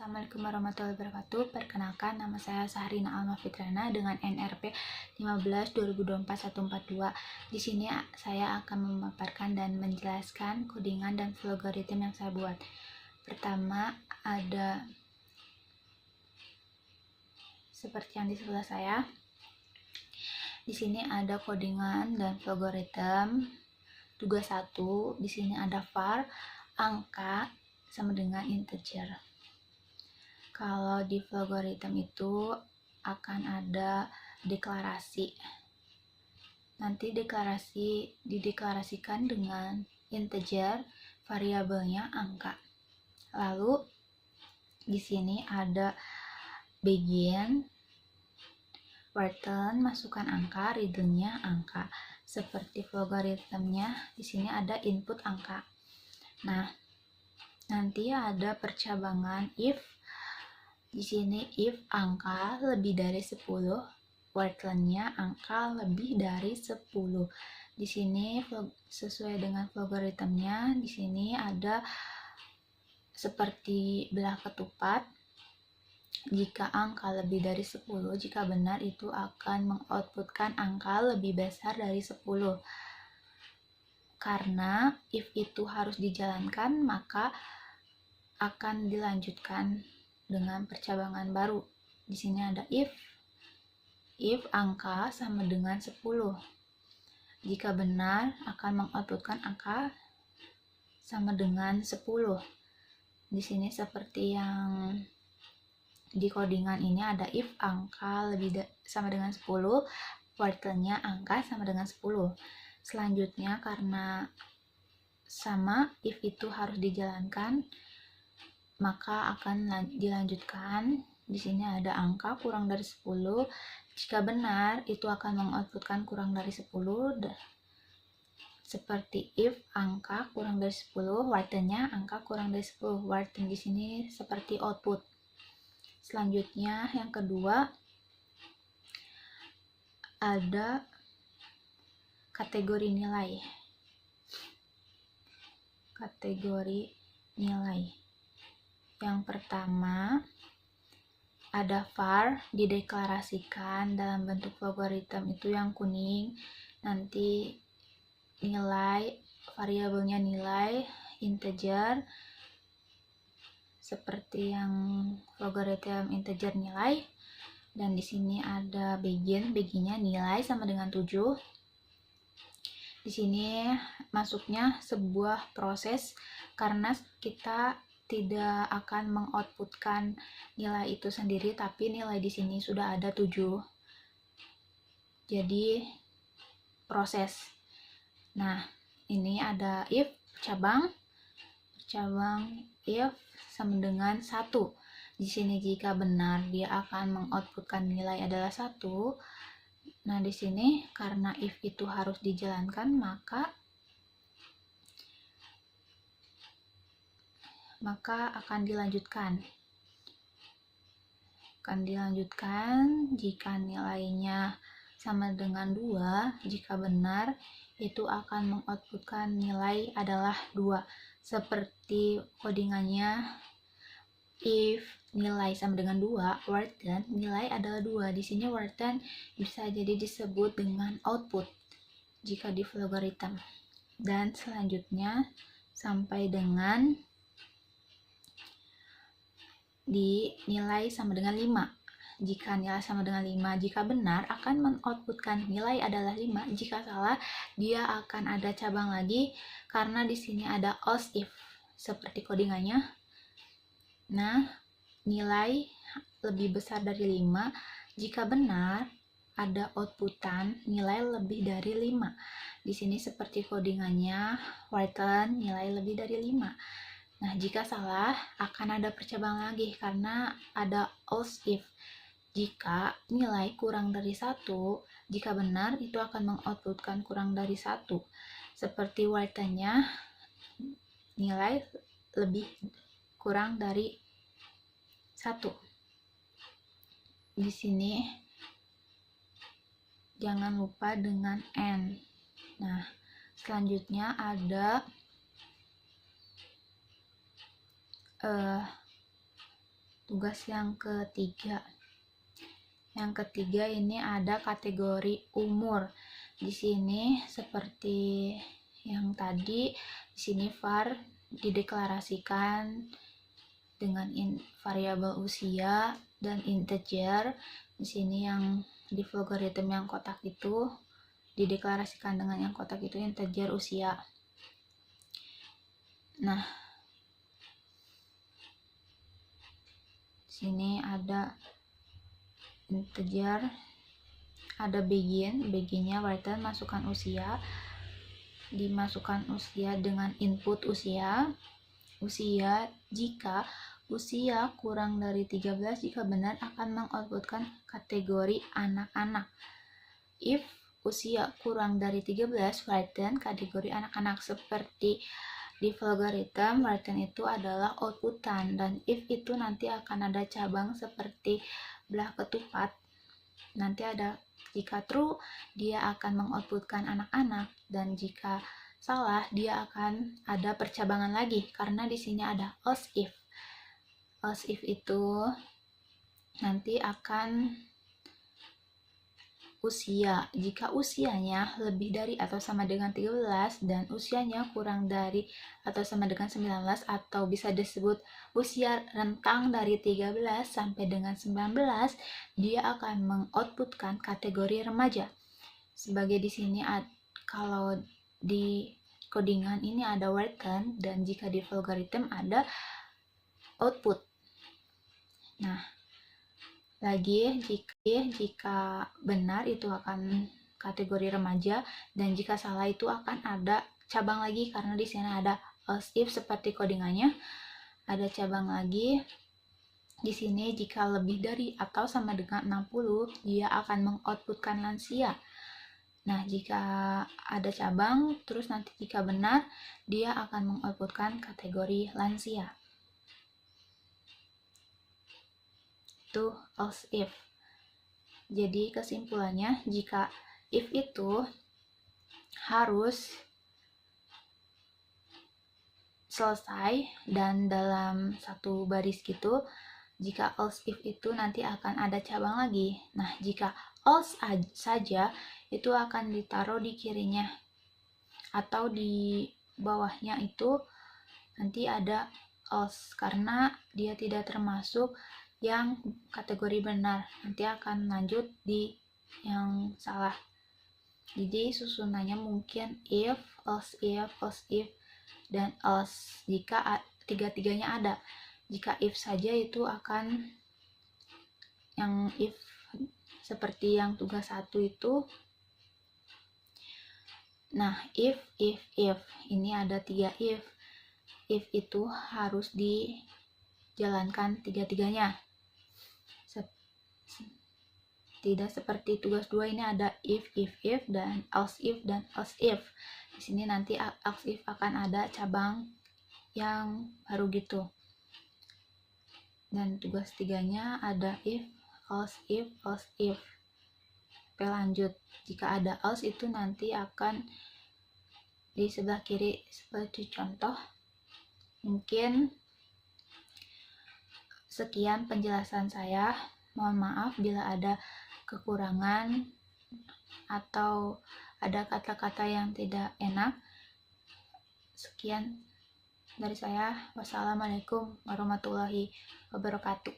Assalamualaikum warahmatullahi wabarakatuh. Perkenalkan, nama saya Sahrina Alma Fitrana dengan NRP 15/2024-142. Di sini saya akan memaparkan dan menjelaskan codingan dan logaritma yang saya buat. Pertama, ada seperti yang di sebelah saya. Di sini ada codingan dan logaritma. Tugas 1, di sini ada var, angka sama dengan integer. Kalau di logaritma itu akan ada deklarasi. Nanti dideklarasikan dengan integer, variabelnya angka. Lalu di sini ada begin, return, masukkan angka, return-nya angka. Seperti logaritmnya, di sini ada input angka. Nah, nanti ada percabangan if. Di sini if angka lebih dari 10, return-nya angka lebih dari 10. Di sini sesuai dengan logaritmnya, di sini ada seperti belah ketupat. Jika angka lebih dari 10, jika benar itu akan mengoutputkan angka lebih besar dari 10. Karena if itu harus dijalankan, maka akan dilanjutkan dengan percabangan baru. Di sini ada if angka sama dengan 10. Jika benar akan mengoutputkan angka sama dengan 10. Di sini seperti yang di codingan ini ada if angka sama dengan 10, return-nya angka sama dengan 10. Selanjutnya karena sama if itu harus dijalankan, maka akan dilanjutkan. Di sini ada angka kurang dari 10. Jika benar, itu akan mengoutputkan kurang dari 10. Seperti if angka kurang dari 10, return-nya angka kurang dari 10. Return di sini seperti output. Selanjutnya yang kedua ada kategori nilai. Kategori nilai. Yang pertama ada var, dideklarasikan dalam bentuk logaritma itu yang kuning. Nanti nilai, variabelnya nilai, integer, seperti yang logaritma integer nilai. Dan di sini ada beginnya nilai sama dengan 7. Di sini masuknya sebuah proses karena kita tidak akan mengoutputkan nilai itu sendiri, tapi nilai di sini sudah ada 7. Jadi proses. Nah, ini ada if cabang if sama dengan 1. Di sini jika benar dia akan mengoutputkan nilai adalah 1. Nah, di sini karena if itu harus dijalankan, maka akan dilanjutkan. Jika nilainya sama dengan 2, jika benar itu akan mengoutputkan nilai adalah 2. Seperti codingannya if nilai sama dengan 2, return nilai adalah 2. Di sini return bisa jadi disebut dengan output jika di logaritma. Dan selanjutnya sampai dengan di nilai sama dengan 5. Jika nilai sama dengan 5, jika benar akan mengoutputkan nilai adalah 5. Jika salah, dia akan ada cabang lagi karena di sini ada else if seperti codingannya. Nah, nilai lebih besar dari 5. Jika benar, ada outputan nilai lebih dari 5. Di sini seperti codingannya, return nilai lebih dari 5. Nah, jika salah, akan ada percabangan lagi karena ada else if. Jika nilai kurang dari 1, jika benar, itu akan mengoutputkan kurang dari 1. Seperti return-nya nilai lebih kurang dari 1. Di sini jangan lupa dengan n. Nah, selanjutnya ada tugas yang ketiga. Yang ketiga ini ada kategori umur. Di sini seperti yang tadi, di sini var dideklarasikan dengan variabel usia dan integer. Di sini yang di logaritma yang kotak itu dideklarasikan dengan yang kotak itu integer usia. Nah, sini ada integer, ada beginnya berarti masukkan usia, dimasukkan usia dengan input usia jika usia kurang dari 13, jika benar akan mengoutputkan kategori anak-anak. If usia kurang dari 13, written kategori anak-anak. Seperti di logaritma, written itu adalah outputan, dan if itu nanti akan ada cabang seperti belah ketupat. Nanti ada, jika true dia akan mengoutputkan anak-anak, dan jika salah dia akan ada percabangan lagi, karena di sini ada else if. Else if itu nanti akan usia. Jika usianya lebih dari atau sama dengan 13 dan usianya kurang dari atau sama dengan 19, atau bisa disebut usia rentang dari 13 sampai dengan 19, dia akan mengoutputkan kategori remaja. Sebagai di sini kalau di codingan ini ada written, dan jika di logaritma ada output. Nah, lagi jika benar itu akan kategori remaja, dan jika salah itu akan ada cabang lagi, karena di sini ada else if seperti codingannya, ada cabang lagi. Di sini jika lebih dari atau sama dengan 60, dia akan mengoutputkan lansia. Nah, jika ada cabang, terus nanti jika benar, dia akan mengoutputkan kategori lansia. Itu else if. Jadi kesimpulannya, jika if itu harus selesai dan dalam satu baris gitu, jika else if itu nanti akan ada cabang lagi. Nah, jika else saja itu akan ditaruh di kirinya, atau di bawahnya itu nanti ada else, karena dia tidak termasuk yang kategori benar, nanti akan lanjut di yang salah. Jadi susunannya mungkin if, else if, dan else jika tiga-tiganya ada. Jika if saja itu akan yang if seperti yang tugas 1 itu. Nah, if ini ada 3 if. If itu harus dijalankan tiga-tiganya. Tidak seperti tugas 2 ini ada if, dan else if, dan else if. Di sini nanti else if akan ada cabang yang baru gitu. Dan tugas 3-nya ada if, else if. Oke, lanjut. Jika ada else itu nanti akan di sebelah kiri seperti contoh. Mungkin sekian penjelasan saya. Mohon maaf bila ada kekurangan atau ada kata-kata yang tidak enak. Sekian dari saya. Wassalamualaikum warahmatullahi wabarakatuh.